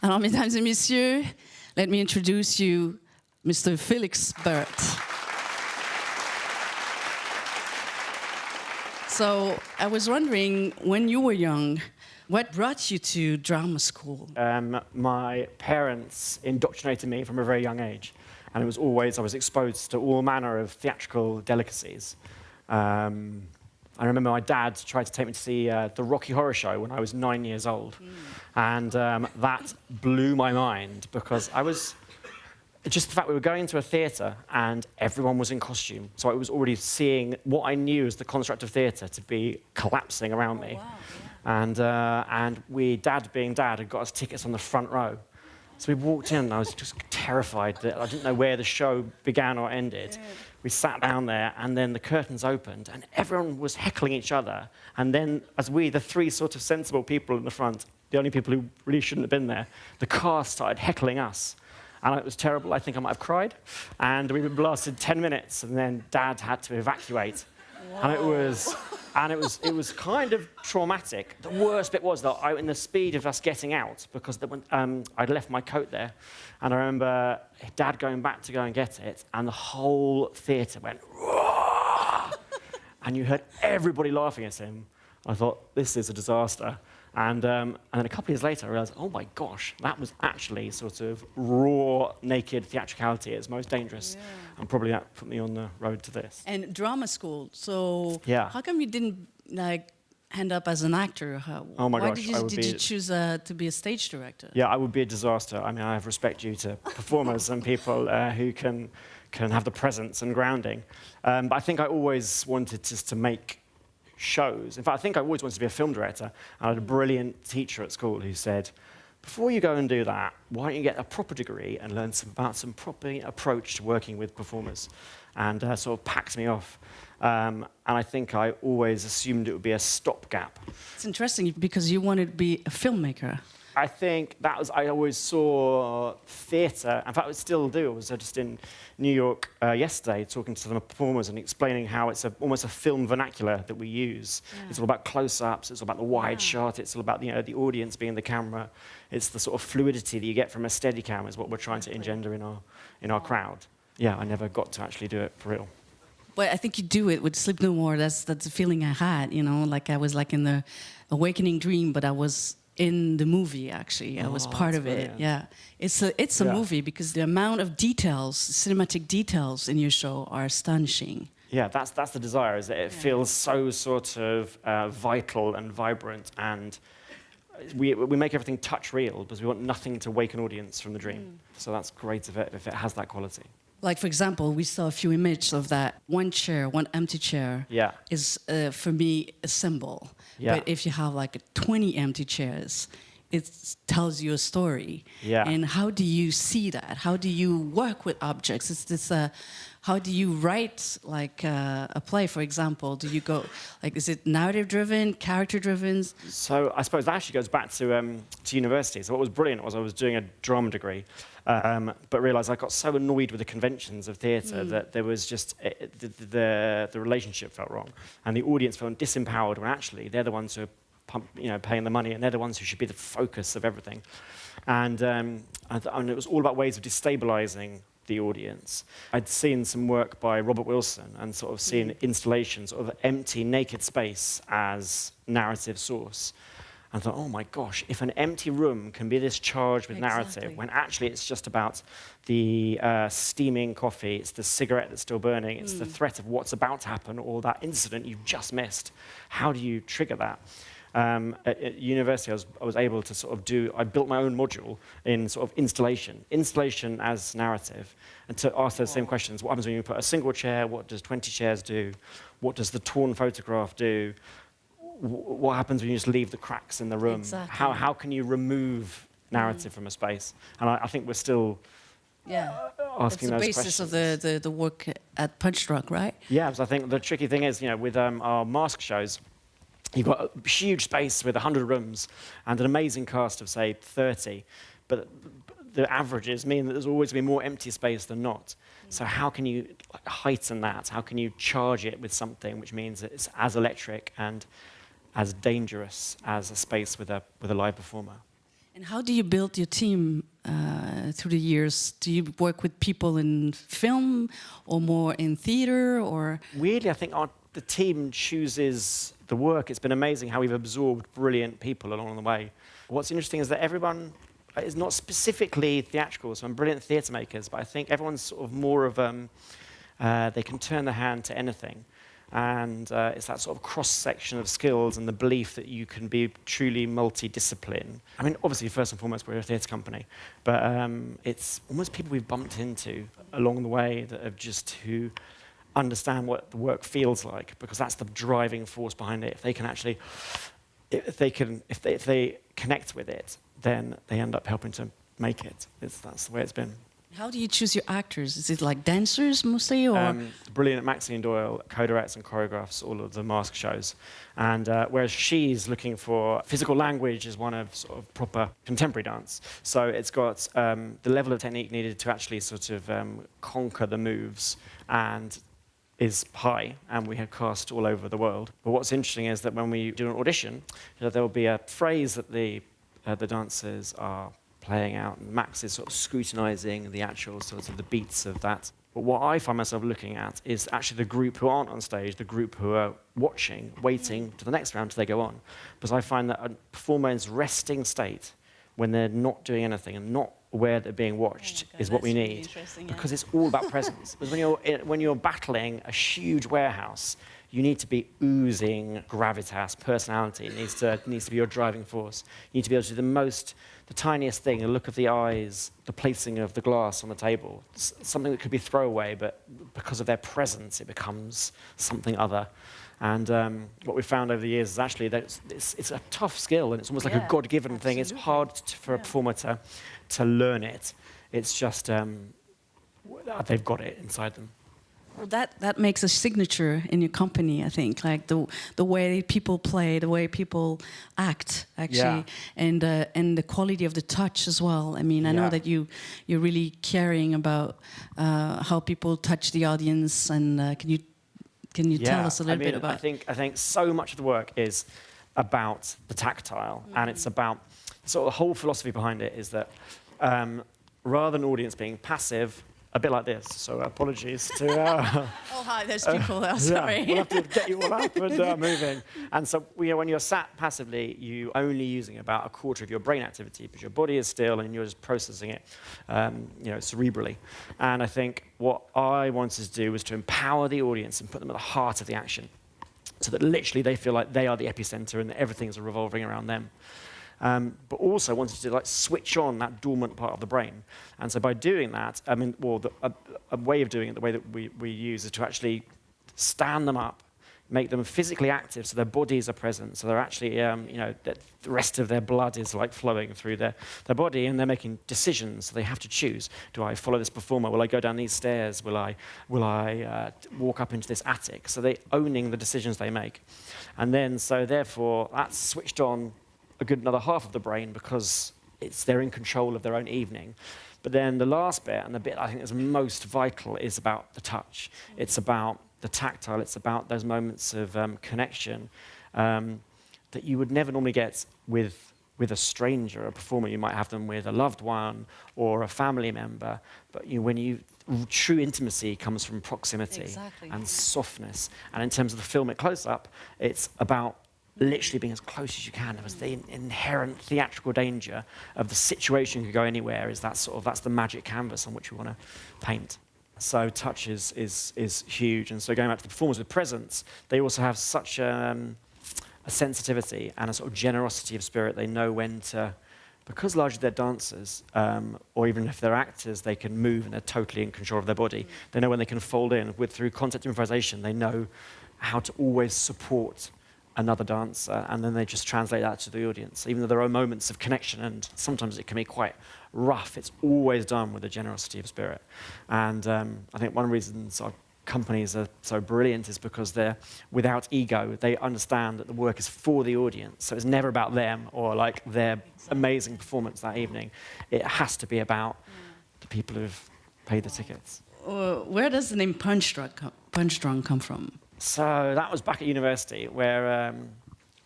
Alors, mesdames et messieurs, let me introduce you, Mr. Felix Barrett. So, I was wondering, when you were young, what brought you to drama school? My parents indoctrinated me from a very young age, and it was always, I was exposed to all manner of theatrical delicacies. I remember my dad tried to take me to see the Rocky Horror Show when I was 9 years old. And that blew my mind because just the fact we were going to a theatre and everyone was in costume. So I was already seeing what I knew as the construct of theatre to be collapsing around me. Wow, yeah. And Dad being Dad, had got us tickets on the front row. So we walked in and I was just terrified that I didn't know where the show began or ended. Yeah. We sat down there and then the curtains opened and everyone was heckling each other. And then as we, the three sort of sensible people in the front, the only people who really shouldn't have been there, the cast started heckling us. And it was terrible. I think I might have cried. And we lasted 10 minutes and then Dad had to evacuate. Whoa. And it was kind of traumatic. The worst bit was that in the speed of us getting out, because I'd left my coat there, and I remember Dad going back to go and get it, and the whole theatre went, "Roar!" And you heard everybody laughing at him. I thought, this is a disaster. And then a couple of years later, I realized, oh my gosh, that was actually sort of raw, naked theatricality at its most dangerous. Yeah. And probably that put me on the road to this. And drama school, so yeah. How come you didn't end up as an actor? Oh my gosh, did you choose to be a stage director? Yeah, I would be a disaster. I mean, I have respect due to performers and people who can have the presence and grounding. But I think I always wanted just to make shows. In fact, I think I always wanted to be a film director. I had a brilliant teacher at school who said, before you go and do that, why don't you get a proper degree and learn about some proper approach to working with performers? And sort of packed me off. And I think I always assumed it would be a stopgap. It's interesting because you wanted to be a filmmaker. I think I always saw theatre, in fact I still do. I was just in New York yesterday talking to some performers and explaining how it's almost a film vernacular that we use. Yeah. It's all about close-ups, it's all about the wide shot, it's all about the audience being the camera. It's the sort of fluidity that you get from a Steadicam is what we're trying to engender in our crowd. Yeah, I never got to actually do it for real. But I think you do it with Sleep No More. That's the feeling I had, you know, like I was like in the awakening dream, but I was in the movie, actually. I was part of it. Yeah, it's a movie because the amount of details, cinematic details in your show are astonishing. Yeah, that's the desire, is that it feels so sort of vital and vibrant, and we make everything touch real because we want nothing to wake an audience from the dream. So that's great if it has that quality. Like, for example, we saw a few images of that. One empty chair, is, for me, a symbol. Yeah. But if you have, like, 20 empty chairs, it tells you a story. Yeah. And how do you see that? How do you work with objects? How do you write, like, a play, for example? Do you go, like, is it narrative-driven, character-driven? So I suppose that actually goes back to university. So what was brilliant was I was doing a drama degree, but realised I got so annoyed with the conventions of theatre that there was just, the relationship felt wrong. And the audience felt disempowered when actually they're the ones who are paying the money, and they're the ones who should be the focus of everything. And it was all about ways of destabilising the audience. I'd seen some work by Robert Wilson and sort of seen installations of empty, naked space as narrative source. And I thought, oh my gosh, if an empty room can be this charged with narrative, when actually it's just about the steaming coffee, it's the cigarette that's still burning, it's the threat of what's about to happen or that incident you've just missed. How do you trigger that? At university, I was able to sort of I built my own module in sort of installation as narrative, and to ask those same questions. What happens when you put a single chair? What does 20 chairs do? What does the torn photograph do? What happens when you just leave the cracks in the room? Exactly. How can you remove narrative from a space? And I think we're still asking those questions. It's the basis of the work at Punchdrunk, right? Yeah, because I think the tricky thing is, with our mask shows, you've got a huge space with 100 rooms and an amazing cast of, say, 30, but the averages mean that there's always going to be more empty space than not. So how can you heighten that? How can you charge it with something which means that it's as electric and as dangerous as a space with a live performer? And how do you build your team through the years? Do you work with people in film or more in theater? Or weirdly, I think the team chooses the work. It's been amazing how we've absorbed brilliant people along the way. What's interesting is that everyone is not specifically theatrical, so I'm brilliant theatre makers, but I think everyone's sort of more of they can turn their hand to anything. And it's that sort of cross-section of skills and the belief that you can be truly multidiscipline. I mean, obviously, first and foremost, we're a theatre company, but it's almost people we've bumped into along the way that have just who understand what the work feels like, because that's the driving force behind it. If they can actually, if they connect with it, then they end up helping to make it. That's the way it's been. How do you choose your actors? Is it like dancers mostly, or? The brilliant Maxine Doyle co-directs and choreographs all of the mask shows, and whereas she's looking for physical language as one of sort of proper contemporary dance. So it's got the level of technique needed to actually sort of conquer the moves and is high, and we have cast all over the world. But what's interesting is that when we do an audition, there will be a phrase that the dancers are playing out, and Max is sort of scrutinizing the actual sort of the beats of that. But what I find myself looking at is actually the group who aren't on stage, the group who are watching, waiting to the next round till they go on. Because I find that a performer's resting state, when they're not doing anything and not aware they're being watched, is what we need. Really because it's all about presence. Because when you're battling a huge warehouse, you need to be oozing gravitas, personality. It needs to be your driving force. You need to be able to do the tiniest thing, the look of the eyes, the placing of the glass on the table, something that could be throwaway, but because of their presence, it becomes something other. And what we've found over the years is actually that it's a tough skill, and it's almost like a God-given thing. It's hard for a performer to learn it. It's just they've got it inside them. Well, that makes a signature in your company, I think, like the way people play, the way people act, actually, and the quality of the touch as well. I mean, I know that you're really caring about how people touch the audience, and can you tell us a little bit about? I think so much of the work is about the tactile, and it's about sort of the whole philosophy behind it is that rather than audience being passive, a bit like this, so apologies to... oh, hi, there's people there, sorry. We'll have to get you all up and moving. And so when you're sat passively, you're only using about a quarter of your brain activity, because your body is still and you're just processing it cerebrally. And I think what I wanted to do was to empower the audience and put them at the heart of the action, so that literally they feel like they are the epicenter and that everything's revolving around them. But also wanted to switch on that dormant part of the brain. And so by doing that, I mean, a way of doing it, the way that we use is to actually stand them up, make them physically active, so their bodies are present, so they're actually, the rest of their blood is like flowing through their body, and they're making decisions. So they have to choose: do I follow this performer? Will I go down these stairs? Will I walk up into this attic? So they're owning the decisions they make, and then therefore that's switched on a good another half of the brain, because they're in control of their own evening. But then the last bit, and the bit I think is most vital, is about the touch. It's about the tactile. It's about those moments of connection that you would never normally get with a stranger, a performer. You might have them with a loved one or a family member. But true intimacy comes from proximity and softness. And in terms of the film at close-up, it's about literally being as close as you can. Because the inherent theatrical danger of the situation could go anywhere that's the magic canvas on which we want to paint. So touch is huge. And so going back to the performers with presence, they also have such a sensitivity and a sort of generosity of spirit. They know when to, because largely they're dancers, or even if they're actors, they can move and they're totally in control of their body. They know when they can fold in. Through concept improvisation, they know how to always support another dancer, and then they just translate that to the audience. Even though there are moments of connection, and sometimes it can be quite rough, it's always done with a generosity of spirit. And I think one of the reasons our companies are so brilliant is because they're without ego. They understand that the work is for the audience, so it's never about them or like their amazing performance that evening. It has to be about the people who've paid the tickets. Where does the name Punchdrunk come from? So that was back at university, where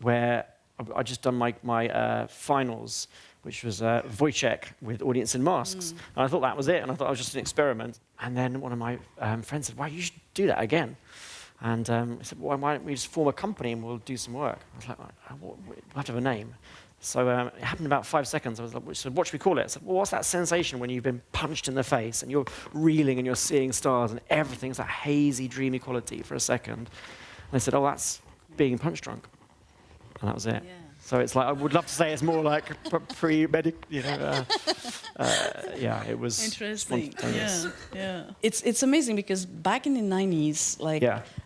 I just done my finals which was Wojciech with Audience in Masks. And I thought that was it, and I thought it was just an experiment. And then one of my friends said, "Wow, you should do that again." And I said, "Well, why don't we just form a company and we'll do some work?" I was like, "We'll have to have a name." So it happened in about 5 seconds. I was like, so what should we call it? I said, "Well, what's that sensation when you've been punched in the face and you're reeling and you're seeing stars and everything's that hazy, dreamy quality for a second?" And they said, "Oh, that's being punch-drunk." And that was it. Yeah. So it's like, I would love to say it's more like pre-medic, you know. Yeah, it was interesting. Yeah. It's amazing because back in the 90s, like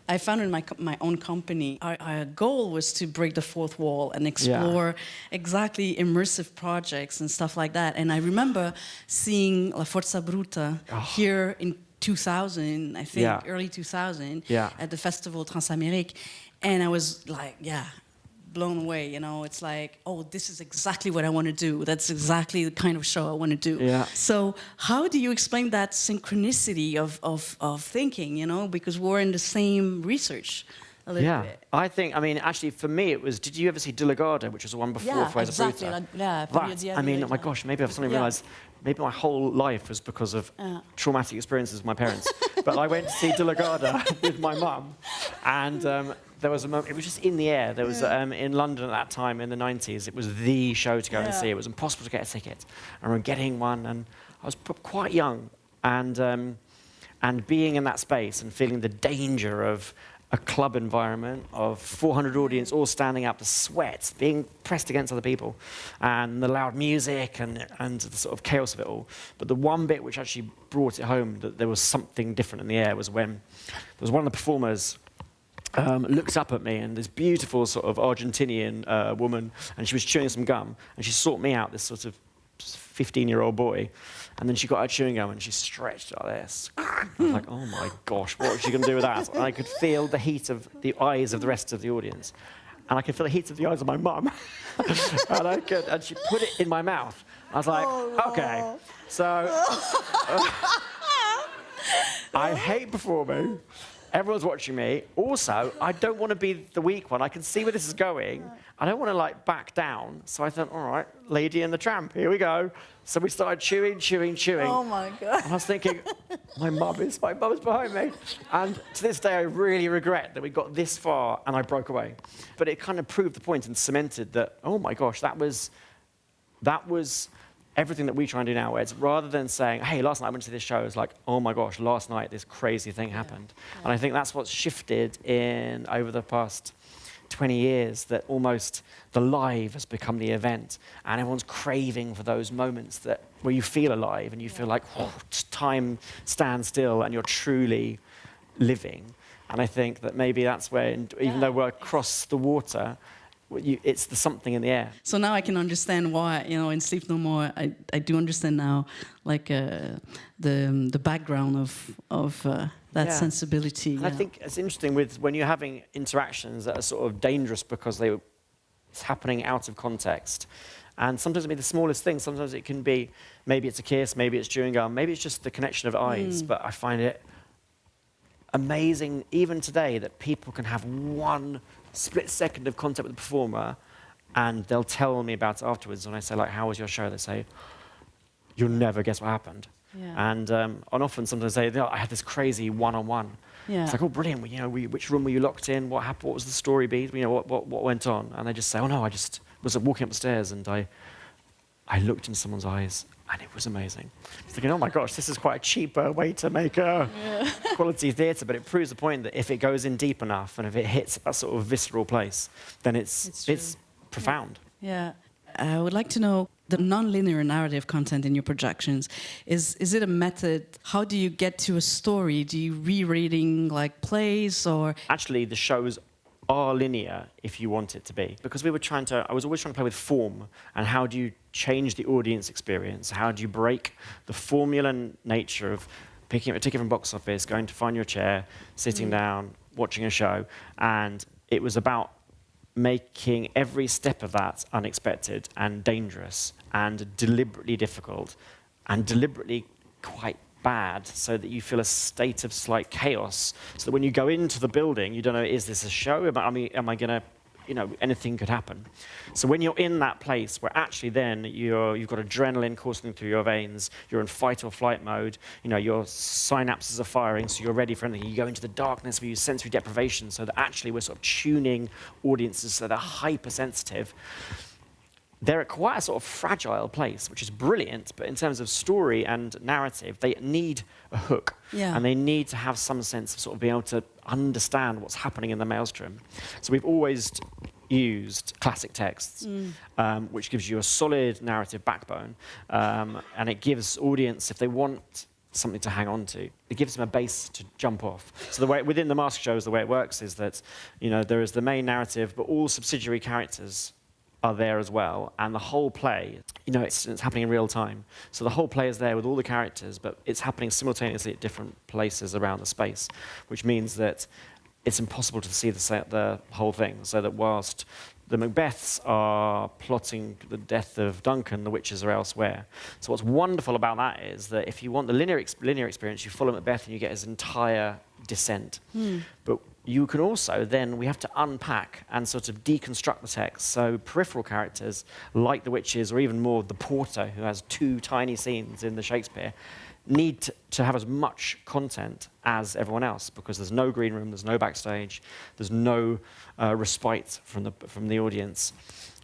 I founded my own company. Our goal was to break the fourth wall and explore exactly immersive projects and stuff like that. And I remember seeing La Forza Bruta here in 2000, I think, early 2000, at the festival Transamérique. And I was like, blown away, you know. It's like, oh, this is exactly what I want to do. That's exactly the kind of show I want to do. Yeah. So how do you explain that synchronicity of thinking, you know, because we're in the same research a little bit. I think, I mean, actually for me it was, did you ever see De La Garda, which was the one before Phi Production? I mean, oh my gosh, maybe I've suddenly realised, maybe my whole life was because of traumatic experiences with my parents. But I went to see De La Garda with my mum, and there was a moment, it was just in the air. There was, in London at that time, in the 90s, it was the show to go and see. It was impossible to get a ticket. I remember getting one, and I was quite young, and being in that space and feeling the danger of a club environment of 400 audience all standing up, the sweat, being pressed against other people, and the loud music and the sort of chaos of it all. But the one bit which actually brought it home, that there was something different in the air, was when there was one of the performers looked up at me, and this beautiful sort of Argentinian woman, and she was chewing some gum, and she sought me out, this sort of 15-year-old boy, and then she got her chewing gum and she stretched like this. I was like, oh my gosh, what is she going to do with that? And I could feel the heat of the eyes of the rest of the audience. And I could feel the heat of the eyes of my mum. and she put it in my mouth. I was like, okay, so I hate performing. Everyone's watching me. Also, I don't want to be the weak one. I can see where this is going. I don't want to, like, back down. So I thought, all right, Lady and the Tramp, here we go. So we started chewing. Oh, my God. And I was thinking, my mum is behind me. And to this day, I really regret that we got this far and I broke away. But it kind of proved the point and cemented that, oh, my gosh, that was everything that we try and do now, where it's rather than saying, hey, last night I went to this show, it's like, oh my gosh, last night this crazy thing happened. And I think that's what's shifted over the past 20 years, that almost the live has become the event, and everyone's craving for those moments where you feel alive and you feel like time stands still and you're truly living. And I think that maybe that's where, even though we're across the water, it's the something in the air. So now I can understand why, you know, in Sleep No More, I do understand now, like the background of that sensibility. And I think it's interesting when you're having interactions that are sort of dangerous because it's happening out of context. And sometimes it can be the smallest thing. Sometimes it can be, maybe it's a kiss, maybe it's chewing gum, maybe it's just the connection of eyes. But I find it amazing, even today, that people can have one split second of contact with the performer, and they'll tell me about it afterwards. When I say, like, how was your show? They say, you'll never guess what happened. And often sometimes they say, I had this crazy one-on-one. It's like, oh, brilliant. You know, which room were you locked in? What happened? What was the story beat? You know, what went on? And they just say, oh no, I just was walking up the stairs and I looked in someone's eyes and it was amazing. I was thinking, oh my gosh, this is quite a cheap way to make quality theatre, but it proves the point that if it goes in deep enough and if it hits a sort of visceral place, then it's profound. Yeah. I would like to know the non-linear narrative content in your productions. Is it a method? How do you get to a story? Do you rereading like plays or? Actually, the shows are linear if you want it to be, because I was always trying to play with form, and how do you change the audience experience? How do you break the formula nature of picking up a ticket from box office, going to find your chair, sitting down, watching a show? And it was about making every step of that unexpected and dangerous and deliberately difficult and deliberately quite bad, so that you feel a state of slight chaos, so that when you go into the building, you don't know, is this a show? Am I going to anything could happen. So when you're in that place where actually then you've got adrenaline coursing through your veins, you're in fight or flight mode, your synapses are firing, so you're ready for anything. You go into the darkness where you sensory deprivation, so that actually we're sort of tuning audiences so they're hypersensitive. They're at quite a sort of fragile place, which is brilliant, but in terms of story and narrative, they need a hook. Yeah. And they need to have some sense of sort of being able to understand what's happening in the maelstrom. So we've always used classic texts, which gives you a solid narrative backbone, and it gives audience, if they want something to hang on to, it gives them a base to jump off. So the way within the mask shows, the way it works is that there is the main narrative, but all subsidiary characters are there as well, and the whole play, it's happening in real time. So the whole play is there with all the characters, but it's happening simultaneously at different places around the space, which means that it's impossible to see the whole thing. So that whilst the Macbeths are plotting the death of Duncan, the witches are elsewhere. So what's wonderful about that is that if you want the linear experience, you follow Macbeth and you get his entire descent. But you can also then, we have to unpack and sort of deconstruct the text. So peripheral characters, like the witches, or even more the porter, who has 2 tiny scenes in the Shakespeare, need to have as much content as everyone else, because there's no green room, there's no backstage, there's no respite from the audience.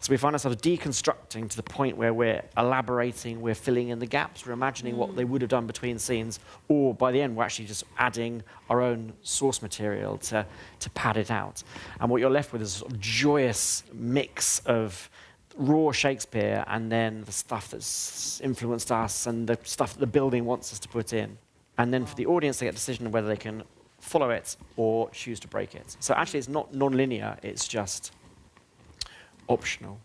So we find ourselves deconstructing to the point where we're elaborating, we're filling in the gaps, we're imagining what they would have done between scenes, or by the end we're actually just adding our own source material to pad it out. And what you're left with is a sort of joyous mix of raw Shakespeare and then the stuff that's influenced us and the stuff that the building wants us to put in. And then for the audience, they get a decision of whether they can follow it or choose to break it. So actually it's not non-linear, it's just optional.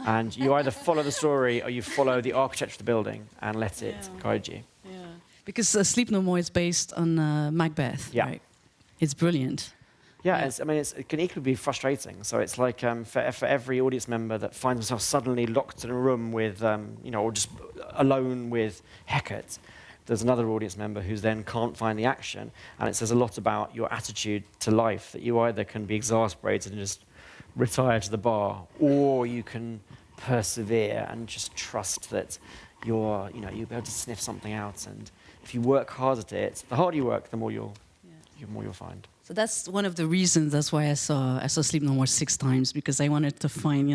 And you either follow the story or you follow the architecture of the building and let it guide you. Yeah. Because Sleep No More is based on Macbeth, right? It's brilliant. Yeah, it can equally be frustrating. So it's like for every audience member that finds themselves suddenly locked in a room with, or just alone with Hecate, there's another audience member who then can't find the action. And it says a lot about your attitude to life, that you either can be exasperated and just retire to the bar, or you can persevere and just trust that you'll be able to sniff something out. And if you work hard at it, the harder you work, the more you'll find. So that's one of the reasons. That's why I saw Sleep No More 6 times, because I wanted to find,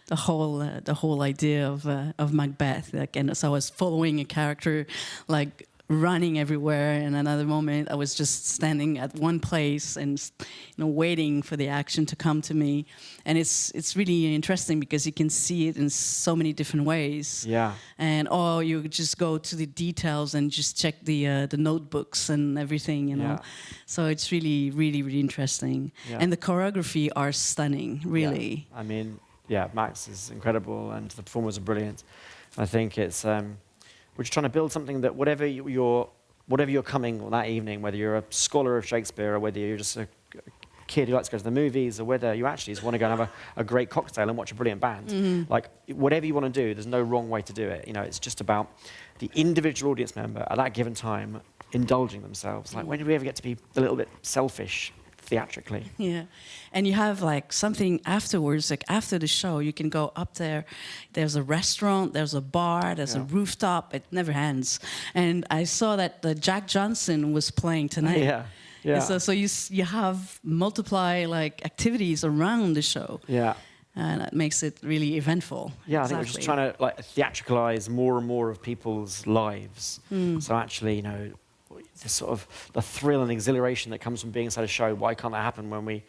the whole idea of Macbeth. And so I was following a character, like running everywhere. And another moment, I was just standing at one place and waiting for the action to come to me. And it's really interesting because you can see it in so many different ways. Yeah. And you just go to the details and just check the notebooks and everything. Yeah. So it's really, really, really interesting. Yeah. And the choreography are stunning, really. Yeah. Max is incredible and the performers are brilliant. I think it's we're just trying to build something that whatever you're coming on that evening, whether you're a scholar of Shakespeare or whether you're just a kid who likes to go to the movies or whether you actually just want to go and have a great cocktail and watch a brilliant band, like whatever you want to do, there's no wrong way to do it. It's just about the individual audience member at that given time indulging themselves. Like, when do we ever get to be a little bit selfish theatrically? Yeah. And you have like something afterwards, like after the show, you can go up there. There's a restaurant, there's a bar, there's a rooftop. It never ends. And I saw that Jack Johnson was playing tonight. Yeah. And so you have multiply like activities around the show. Yeah. And that makes it really eventful. Yeah, I think we're just trying to like theatricalize more and more of people's lives. So actually, the sort of the thrill and exhilaration that comes from being inside a show, why can't that happen when we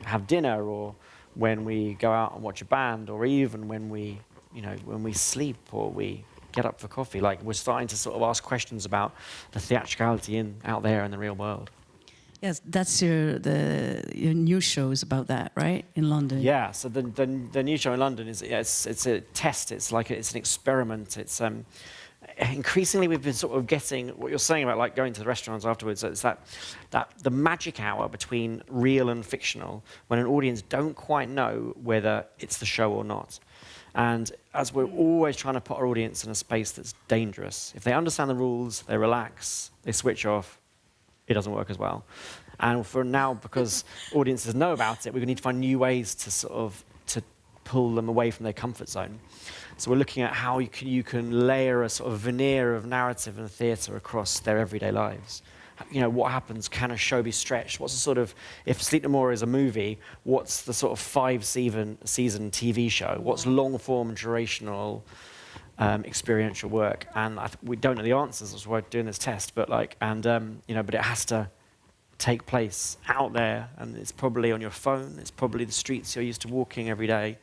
have dinner or when we go out and watch a band or even when we sleep or we get up for coffee? Like, we're starting to sort of ask questions about the theatricality out there in the real world. Yes, that's your new show is about that, right? In London. Yeah, so the new show in London is it's a test. It's an experiment. It's increasingly we've been sort of getting what you're saying about like going to the restaurants afterwards. It's that the magic hour between real and fictional when an audience don't quite know whether it's the show or not. And as we're always trying to put our audience in a space that's dangerous, if they understand the rules, they relax, they switch off, it doesn't work as well. And for now, because audiences know about it, we need to find new ways to sort of to pull them away from their comfort zone. So we're looking at how you can layer a sort of veneer of narrative and theatre across their everyday lives. You know, what happens? Can a show be stretched? What's the sort of, if Sleep No More is a movie, what's the sort of 5-season TV show? What's long-form, durational, experiential work? And we don't know the answers. That's why we're doing this test. But but it has to take place out there, and it's probably on your phone. It's probably the streets you're used to walking every day,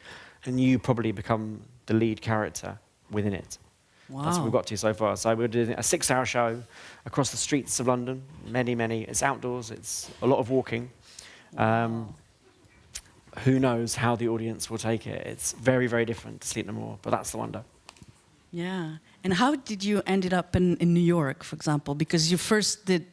and you probably become the lead character within it. Wow. That's what we've got to so far. So we're doing a 6-hour show across the streets of London. Many. It's outdoors. It's a lot of walking. Who knows how the audience will take it? It's very, very different to Sleep No More, but that's the wonder. Yeah. And how did you ended up in New York, for example? Because you first did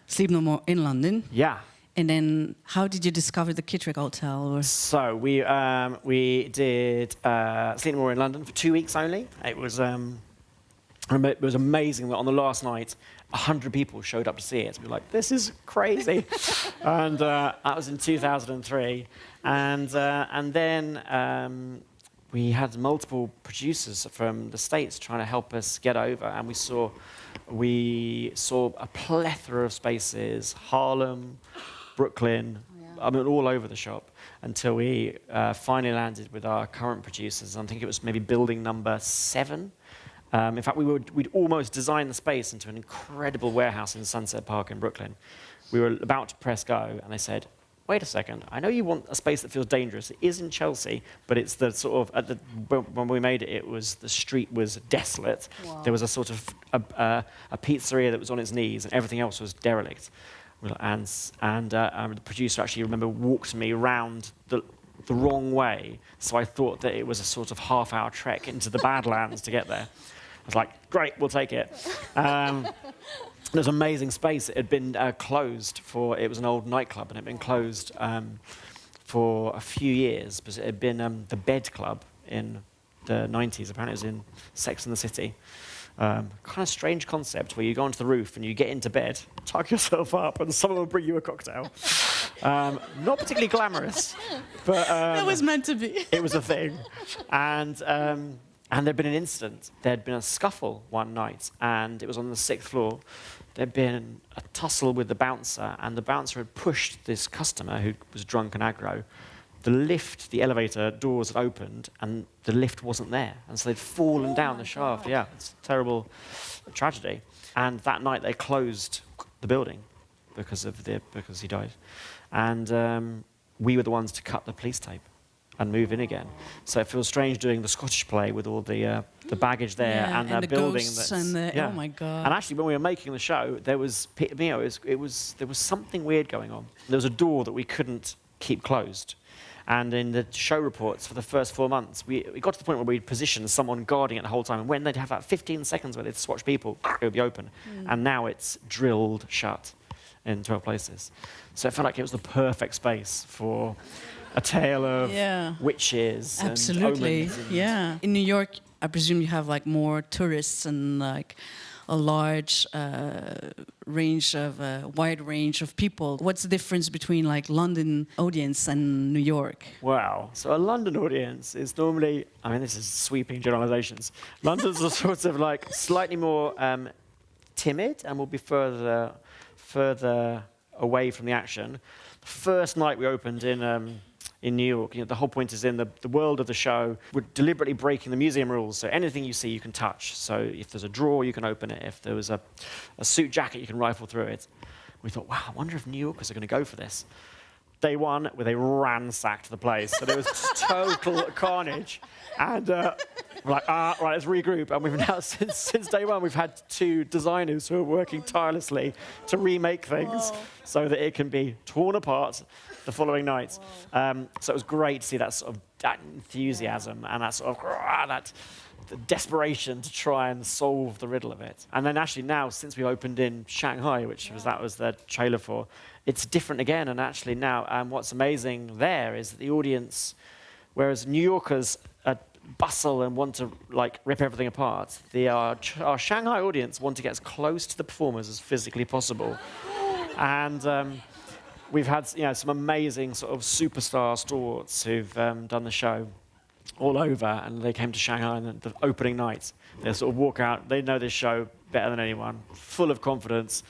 Sleep No More in London. Yeah. And then how did you discover the Kittrick Hotel? Or? So we did Sleep No More in London for 2 weeks only. It was amazing that on the last night, 100 people showed up to see it. We were like, this is crazy. And that was in 2003. And then we had multiple producers from the States trying to help us get over. And we saw a plethora of spaces, Harlem, Brooklyn, I mean, all over the shop, until we finally landed with our current producers. I think it was maybe building number 7. In fact, we'd almost designed the space into an incredible warehouse in Sunset Park in Brooklyn. We were about to press go, and they said, wait a second, I know you want a space that feels dangerous. It is in Chelsea, but it's the sort of, when we made it, the street was desolate. Wow. There was a sort of a pizzeria that was on its knees, and everything else was derelict. And the producer actually, remember, walked me around the wrong way, so I thought that it was a sort of half-hour trek into the Badlands to get there. I was like, great, we'll take it. It was an amazing space. It had been closed it was an old nightclub, and it had been closed for a few years, because it had been the Bed Club in the 90s. Apparently it was in Sex and the City. Kind of strange concept where you go onto the roof and you get into bed, tuck yourself up, and someone will bring you a cocktail. Not particularly glamorous, but it was meant to be. It was a thing. And there'd been an incident. There'd been a scuffle one night, and it was on the 6th floor. There'd been a tussle with the bouncer, and the bouncer had pushed this customer who was drunk and aggro. The elevator doors had opened, and the lift wasn't there. And so they'd fallen down the shaft. God. Yeah, it's a terrible tragedy. And that night they closed the building because he died. And we were the ones to cut the police tape and move in again. So it feels strange doing the Scottish play with all the baggage there, and the building that's... Oh my God. And actually, when we were making the show, there was something weird going on. There was a door that we couldn't keep closed. And in the show reports for the first 4 months, we got to the point where we'd position someone guarding it the whole time. And when they'd have that 15 seconds where they'd swatch people, it would be open. And now it's drilled shut in 12 places. So it felt like it was the perfect space for a tale of witches and omens. Yeah. In New York, I presume you have like more tourists and like a large wide range of people. What's the difference between like London audience and New York? Wow. So a London audience is normally, I mean, this is sweeping generalizations. London's a sort of like slightly more timid and will be further away from the action. The first night we opened in New York, the whole point is in the world of the show, we're deliberately breaking the museum rules. So anything you see, you can touch. So if there's a drawer, you can open it. If there was a suit jacket, you can rifle through it. We thought, wow, I wonder if New Yorkers are going to go for this. Day one, where they ransacked the place. So there was total carnage. And we're like, right, let's regroup. And we've now, since day one, we've had 2 designers who are working tirelessly to remake things so that it can be torn apart the following night. So it was great to see that sort of that enthusiasm and that sort of the desperation to try and solve the riddle of it. And then actually now, since we opened in Shanghai, that was the trailer for, it's different again. And actually now, what's amazing there is that the audience, whereas New Yorkers bustle and want to like rip everything apart, our Shanghai audience want to get as close to the performers as physically possible. And we've had some amazing sort of superstar stalwarts who've done the show all over, and they came to Shanghai on the opening night. They sort of walk out, they know this show better than anyone, full of confidence.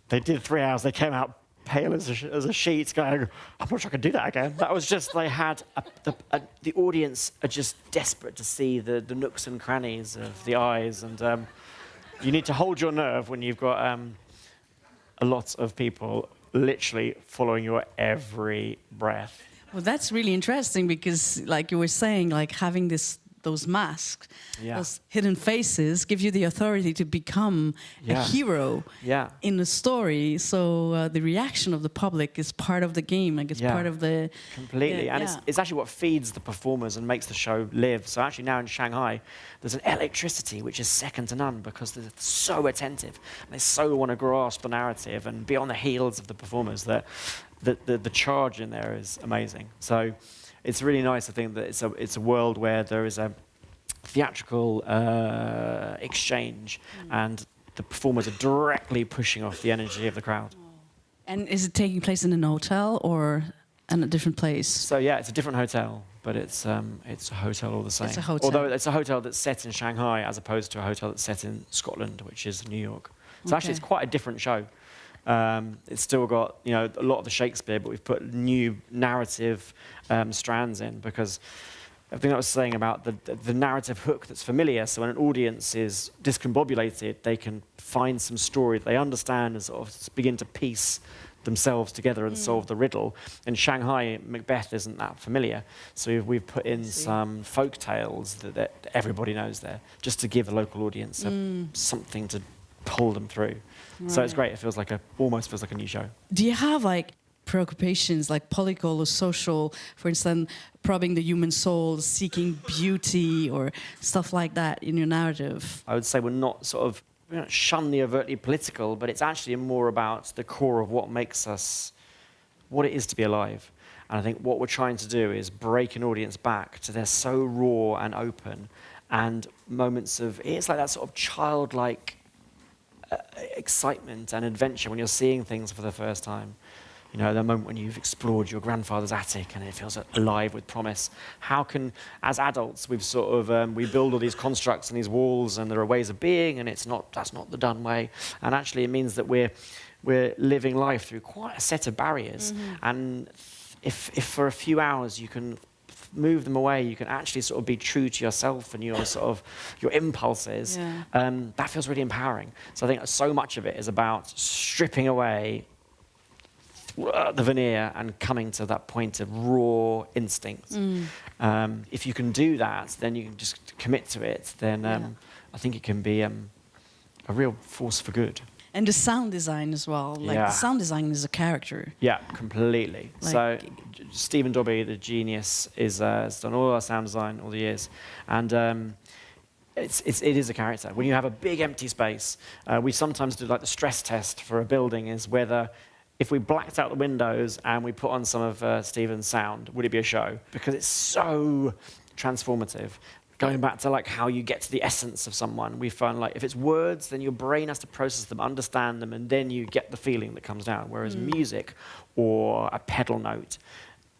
They did 3 hours, they came out pale as a sheet, going, I'm not sure I can do that again. That was just, they had, the audience are just desperate to see the nooks and crannies of the eyes, and you need to hold your nerve when you've got a lot of people literally following your every breath. Well, that's really interesting because, like you were saying, like having those masks, those hidden faces, give you the authority to become a hero in the story. So the reaction of the public is part of the game. Like it's part of the completely, and it's actually what feeds the performers and makes the show live. So actually now in Shanghai, there's an electricity which is second to none because they're so attentive and they so want to grasp the narrative and be on the heels of the performers that the charge in there is amazing. So it's really nice to think that it's a world where there is a theatrical exchange and the performers are directly pushing off the energy of the crowd. And is it taking place in a hotel or in a different place? So yeah, it's a different hotel, but it's a hotel all the same. It's a hotel. Although it's a hotel that's set in Shanghai as opposed to a hotel that's set in Scotland, which is New York. So actually it's quite a different show. It's still got a lot of the Shakespeare, but we've put new narrative strands in because I think I was saying about the narrative hook that's familiar. So when an audience is discombobulated, they can find some story that they understand and sort of begin to piece themselves together and solve the riddle. In Shanghai, Macbeth isn't that familiar, so we've put in some folk tales that everybody knows there, just to give the local audience something to pull them through. Right. So it's great. It feels almost feels like a new show. Do you have like preoccupations like political or social, for instance, probing the human soul, seeking beauty or stuff like that in your narrative? I would say we don't shun the overtly political, but it's actually more about the core of what makes us, what it is to be alive. And I think what we're trying to do is break an audience back to they're so raw and open, and moments of, it's like that sort of childlike excitement and adventure when you're seeing things for the first time. The moment when you've explored your grandfather's attic and it feels alive with promise. How can, as adults, we've sort of, we build all these constructs and these walls and there are ways of being and that's not the done way. And actually it means that we're living life through quite a set of barriers. And if for a few hours you can move them away, you can actually sort of be true to yourself and your sort of your impulses. That feels really empowering. So I think so much of it is about stripping away the veneer and coming to that point of raw instinct. If you can do that, then you can just commit to it. Then I think it can be a real force for good. And the sound design as well. The sound design is a character. Yeah, completely. So Stephen Dobby, the genius, has done all our sound design all the years. And it is a character. When you have a big empty space, we sometimes do like the stress test for a building is whether if we blacked out the windows and we put on some of Stephen's sound, would it be a show? Because it's so transformative. Going back to like how you get to the essence of someone, we find like if it's words, then your brain has to process them, understand them, and then you get the feeling that comes down. Whereas music or a pedal note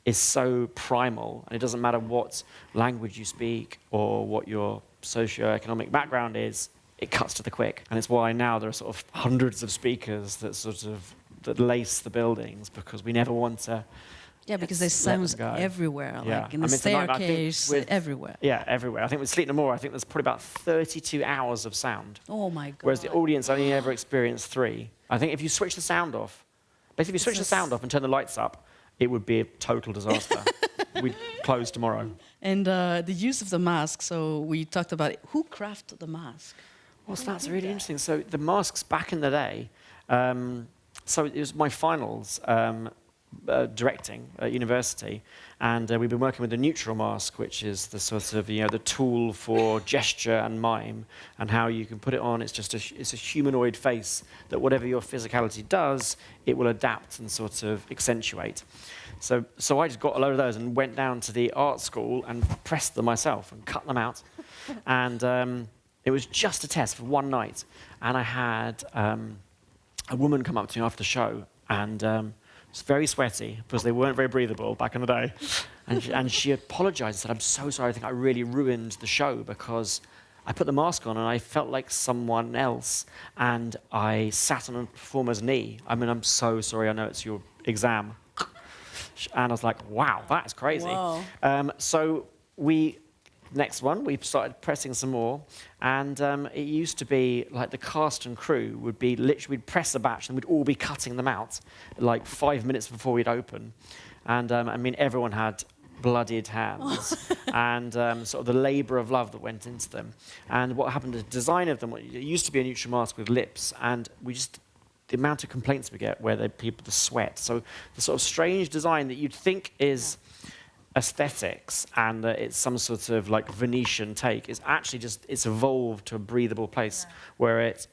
is so primal, and it doesn't matter what language you speak or what your socioeconomic background is, it cuts to the quick. And it's why now there are sort of hundreds of speakers that lace the buildings because we never want to. Yeah, because there's sounds everywhere, like in the staircase, everywhere. Yeah, everywhere. I think with Sleep No More, I think there's probably about 32 hours of sound. Oh my God. Whereas the audience only ever experienced 3. I think if you switch the sound off, basically if you switch the sound off and turn the lights up, it would be a total disaster. We'd close tomorrow. And the use of the mask, so we talked about it. Who crafted the mask? Well, so that's really interesting. So the masks back in the day, so it was my finals directing at university, and we've been working with the neutral mask, which is the sort of the tool for gesture and mime, and how you can put it on. It's just it's a humanoid face that whatever your physicality does, it will adapt and sort of accentuate. So I just got a load of those and went down to the art school and pressed them myself and cut them out, and it was just a test for one night, and I had a woman come up to me after the show, and was very sweaty because they weren't very breathable back in the day. And she apologized and said, "I'm so sorry, I think I really ruined the show because I put the mask on and I felt like someone else, and I sat on a performer's knee. I mean, I'm so sorry, I know it's your exam." And I was like, wow, that's crazy. So next one, we started pressing some more, and it used to be like the cast and crew would be literally, we'd press a batch and we'd all be cutting them out like 5 minutes before we'd open. And I mean, everyone had bloodied hands and sort of the labor of love that went into them. And what happened, the design of them, it used to be a neutral mask with lips, and the amount of complaints we get where the sweat. So the sort of strange design that you'd think is aesthetics and that it's some sort of like Venetian take is actually just, it's evolved to a breathable place where it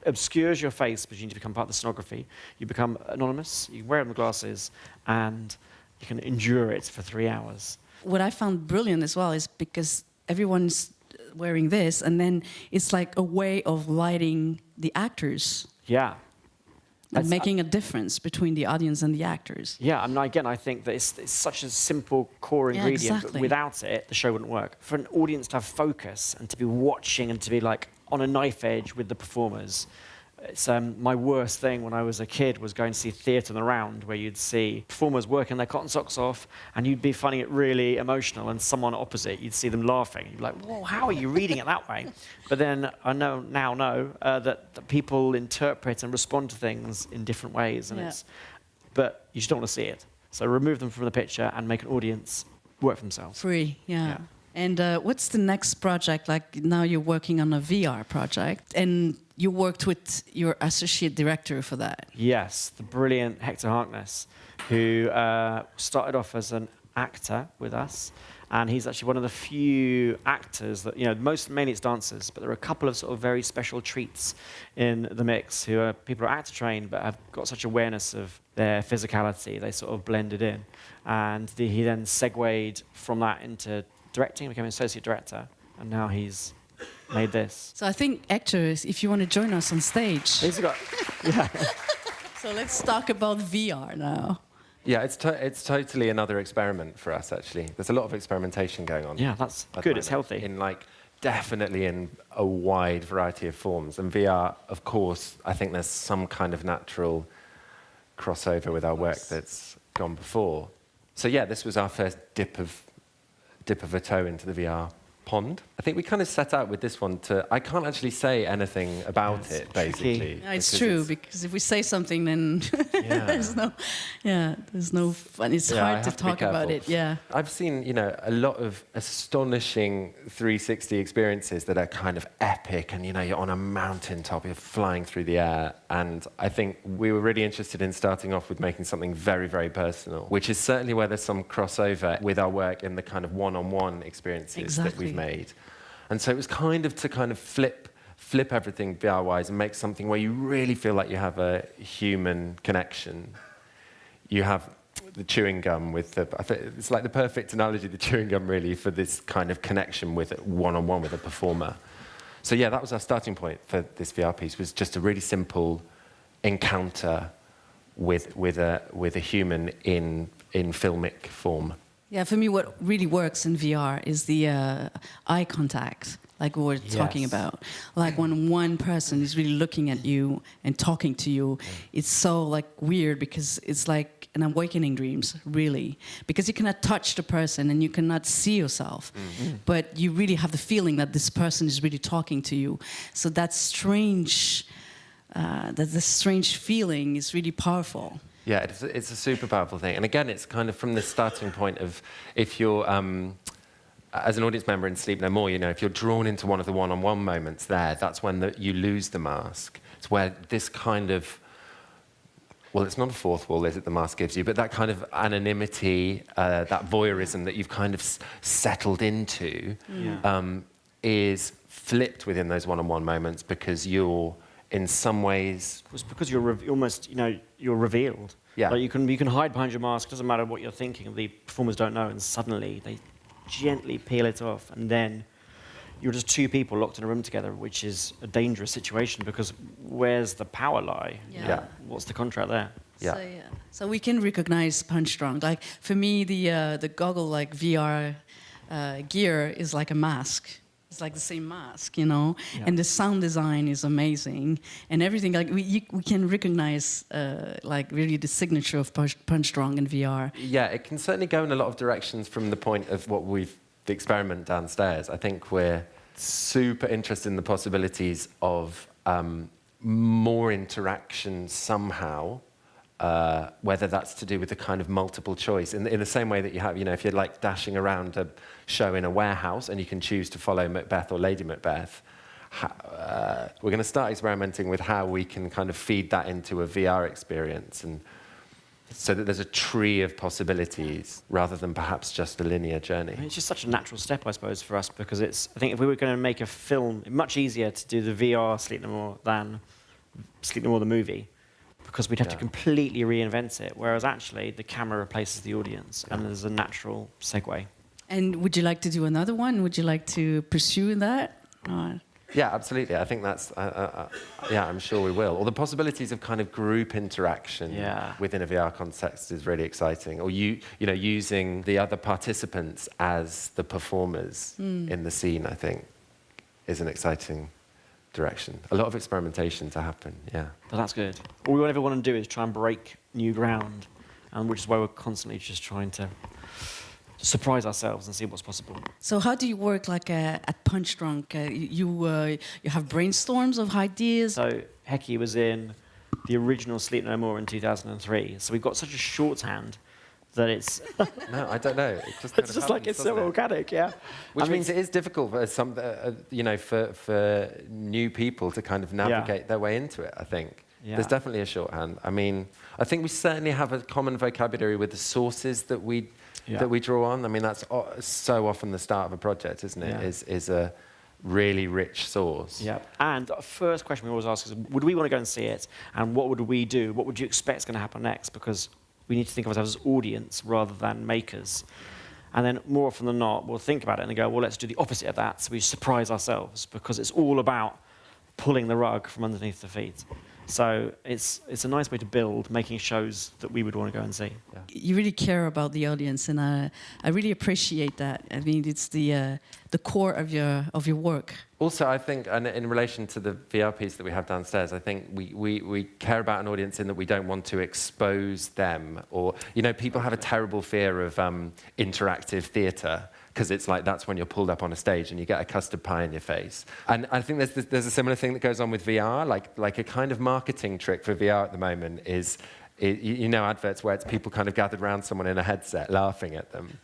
obscures your face, but you need to become part of the scenography. You become anonymous, you wear the glasses, and you can endure it for 3 hours. What I found brilliant as well is because everyone's wearing this, and then it's like a way of lighting the actors. Yeah. And making a difference between the audience and the actors. Yeah, I mean, again, I think that it's such a simple core ingredient, but without it, the show wouldn't work. For an audience to have focus and to be watching and to be like on a knife edge with the performers, it's my worst thing when I was a kid was going to see theatre in the round where you'd see performers working their cotton socks off and you'd be finding it really emotional, and someone opposite, you'd see them laughing. You'd be like, whoa, how are you reading it that way? But then I now know that people interpret and respond to things in different ways, and but you just don't want to see it. So remove them from the picture and make an audience work for themselves. Free, yeah. And what's the next project? Like now you're working on a VR project, and you worked with your associate director for that. Yes, the brilliant Hector Harkness, who started off as an actor with us, and he's actually one of the few actors that, mainly it's dancers, but there are a couple of sort of very special treats in the mix who are people who are actor trained but have got such awareness of their physicality, they sort of blended in. And he then segued from that into directing, became an associate director, and now he's made this. So I think, actors, if you want to join us on stage. So let's talk about VR now. Yeah, it's totally another experiment for us, actually. There's a lot of experimentation going on. Yeah, that's good. It's healthy. Definitely in a wide variety of forms. And VR, of course, I think there's some kind of natural crossover with our work that's gone before. So yeah, this was our first dip of a toe into the VR pond. I think we kind of set out with this one I can't actually say anything about it, basically. No, it's true, because if we say something, then there's no fun. It's hard to talk about it, I've seen, a lot of astonishing 360 experiences that are kind of epic, and, you're on a mountaintop, you're flying through the air, and I think we were really interested in starting off with making something very, very personal, which is certainly where there's some crossover with our work in the kind of one-on-one experiences that we've made. And so it was kind of to flip everything VR-wise and make something where you really feel like you have a human connection. You have the chewing gum it's like the perfect analogy, the chewing gum really, for this kind of connection with one-on-one with a performer. So yeah, that was our starting point for this VR piece, was just a really simple encounter with a human in filmic form. Yeah, for me, what really works in VR is the eye contact, like we were talking about. Like when one person is really looking at you and talking to you, it's so like weird, because it's like an awakening dreams, really. Because you cannot touch the person and you cannot see yourself, but you really have the feeling that this person is really talking to you. So that strange feeling is really powerful. Yeah, it's a super powerful thing. And again, it's kind of from the starting point of, if you're, as an audience member in Sleep No More, if you're drawn into one of the one-on-one moments there, that's when you lose the mask. It's where this kind of, well, it's not a fourth wall, is it, the mask gives you, but that kind of anonymity, that voyeurism that you've kind of settled into is flipped within those one-on-one moments, because you're, in some ways, it's because you're almost, you're revealed. Yeah. Like you can hide behind your mask. Doesn't matter what you're thinking. The performers don't know, and suddenly they gently peel it off, and then you're just two people locked in a room together, which is a dangerous situation because where's the power lie? Yeah. What's the contract there? Yeah. So we can recognize Punchdrunk. Like for me, the goggle like VR gear is like a mask. It's like the same mask, you know. Yeah. And the sound design is amazing, and everything. Like we can recognize like really the signature of Punchdrunk in VR. Yeah, it can certainly go in a lot of directions from the point of what the experiment downstairs. I think we're super interested in the possibilities of more interaction somehow. Whether that's to do with the kind of multiple choice, in the same way that you have, you know, if you're like dashing around a show in a warehouse and you can choose to follow Macbeth or Lady Macbeth, we're going to start experimenting with how we can kind of feed that into a VR experience, and so that there's a tree of possibilities rather than perhaps just a linear journey. I mean, it's just such a natural step, I suppose, for us, because I think if we were going to make a film, it's much easier to do the VR Sleep No More than Sleep No More the movie, because we'd have to completely reinvent it, whereas actually the camera replaces the audience, and there's a natural segue. And would you like to do another one? Would you like to pursue that? Yeah, absolutely. I think that's, I'm sure we will. Or the possibilities of kind of group interaction within a VR context is really exciting. Or you know, using the other participants as the performers in the scene, I think, is an exciting direction. A lot of experimentation to happen, yeah. But that's good. All we ever want to do is try and break new ground, and which is why we're constantly just trying to surprise ourselves and see what's possible. So how do you work like at Punchdrunk? You have brainstorms of ideas? So Hecky was in the original Sleep No More in 2003, so we've got such a shorthand that it's... No, I don't know. It's just like it's so organic, yeah. Which means it is difficult for some, you know, for new people to kind of navigate their way into it, I think. Yeah. There's definitely a shorthand. I mean, I think we certainly have a common vocabulary with the sources that we draw on. I mean, that's so often the start of a project, isn't it? Yeah. Is a really rich source. Yeah. And the first question we always ask is, would we want to go and see it? And what would we do? What would you expect is going to happen next? Because we need to think of ourselves as audience rather than makers. And then more often than not, we'll think about it and go, well, let's do the opposite of that. So we surprise ourselves, because it's all about pulling the rug from underneath the feet. So it's a nice way to build, making shows that we would want to go and see. Yeah. You really care about the audience, and I really appreciate that. I mean, it's the core of your work. Also, I think, and in relation to the VR piece that we have downstairs, I think we care about an audience in that we don't want to expose them, or, you know, people have a terrible fear of interactive theatre, because it's like that's when you're pulled up on a stage and you get a custard pie in your face. And I think there's a similar thing that goes on with VR, like a kind of marketing trick for VR at the moment is, you know, adverts where it's people kind of gathered around someone in a headset laughing at them.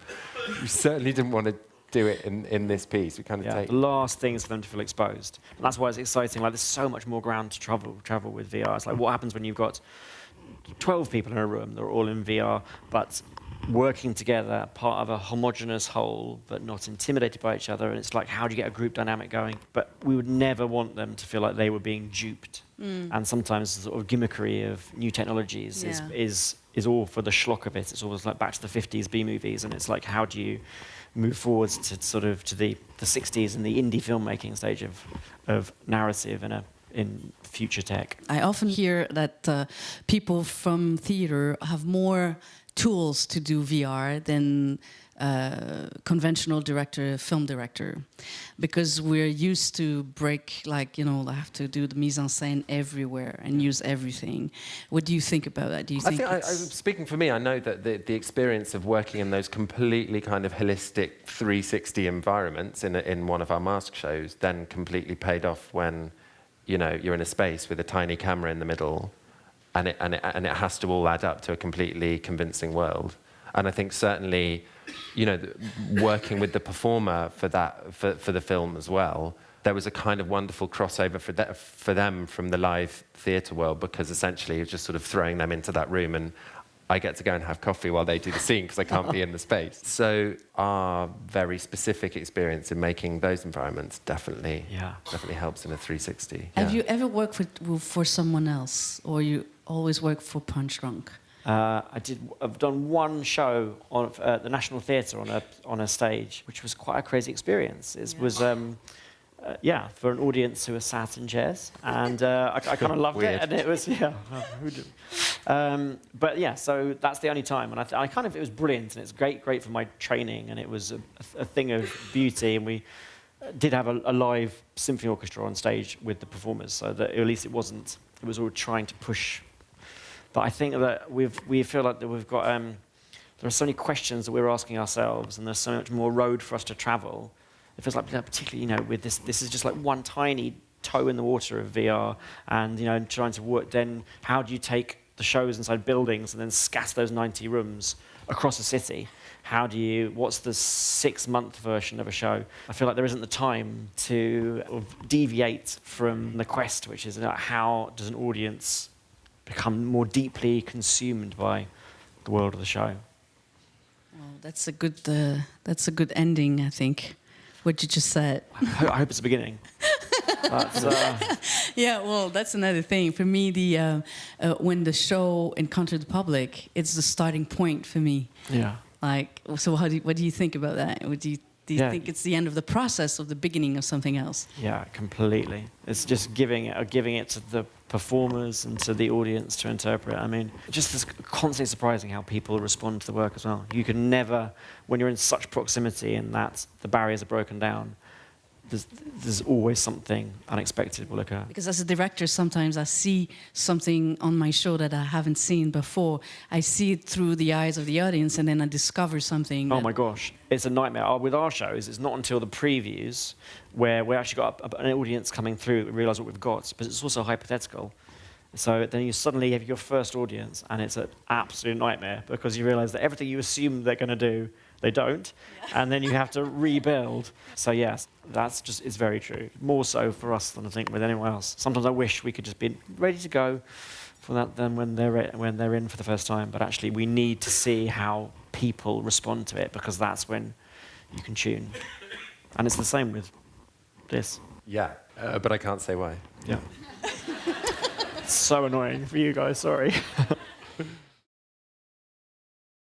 We certainly didn't want to do it in this piece. We kind of take... The last thing is for them to feel exposed. And that's why it's exciting. Like, there's so much more ground to travel with VR. It's like, what happens when you've got 12 people in a room that are all in VR, but working together, part of a homogenous whole, but not intimidated by each other. And it's like, how do you get a group dynamic going? But we would never want them to feel like they were being duped. And sometimes the sort of gimmickry of new technologies is all for the schlock of it. It's always like back to the 50s B-movies, and it's like, how do you move forwards to sort of to the 60s and the indie filmmaking stage of narrative in future tech? I often hear that people from theater have more tools to do VR than conventional film director, because we're used to break, like, you know, have to do the mise en scène everywhere and use everything. What do you think about that? Do you think speaking for me, I know that the experience of working in those completely kind of holistic 360 environments in one of our mask shows then completely paid off when, you know, you're in a space with a tiny camera in the middle, and it has to all add up to a completely convincing world. And I think certainly, you know, working with the performer for the film as well, there was a kind of wonderful crossover for them from the live theatre world, because essentially you're just sort of throwing them into that room, and I get to go and have coffee while they do the scene because I can't be in the space. So our very specific experience in making those environments definitely helps in a 360. Have you ever worked for someone else, or you always work for Punchdrunk? I've done one show at the National Theatre on a stage, which was quite a crazy experience. It was for an audience who were sat in chairs, and I kind of loved it, and it was but yeah, so that's the only time, and I kind of, it was brilliant, and it's great for my training, and it was a thing of beauty, and we did have a live symphony orchestra on stage with the performers, so that at least it was all trying to push. But I think that we feel like that we've got there are so many questions that we're asking ourselves, and there's so much more road for us to travel. It feels like, particularly, with this is just like one tiny toe in the water of VR, and trying to work. Then how do you take the shows inside buildings and then scatter those 90 rooms across a city? What's the 6-month version of a show? I feel like there isn't the time to deviate from the quest, which is how does an audience become more deeply consumed by the world of the show? Well, that's a good ending, I think. What you just said. I hope it's the beginning. Yeah, well, that's another thing. For me, when the show encountered the public, it's the starting point for me. Yeah. So what do you think about that? Do you think it's the end of the process or the beginning of something else? Yeah, completely. It's just giving it to the performers and to the audience to interpret. I mean, just it's constantly surprising how people respond to the work as well. You can never, when you're in such proximity and that the barriers are broken down, there's always something unexpected will occur. Because as a director, sometimes I see something on my show that I haven't seen before. I see it through the eyes of the audience, and then I discover something. Oh my gosh, it's a nightmare. With our shows, it's not until the previews where we actually got an audience coming through and realise what we've got, but it's also hypothetical. So then you suddenly have your first audience, and it's an absolute nightmare because you realise that everything you assume they're going to do, they don't, and then you have to rebuild. So yes, it's very true. More so for us than I think with anyone else. Sometimes I wish we could just be ready to go for that then when they're in for the first time. But actually, we need to see how people respond to it because that's when you can tune. And it's the same with this. Yeah, but I can't say why. Yeah. So annoying for you guys. Sorry.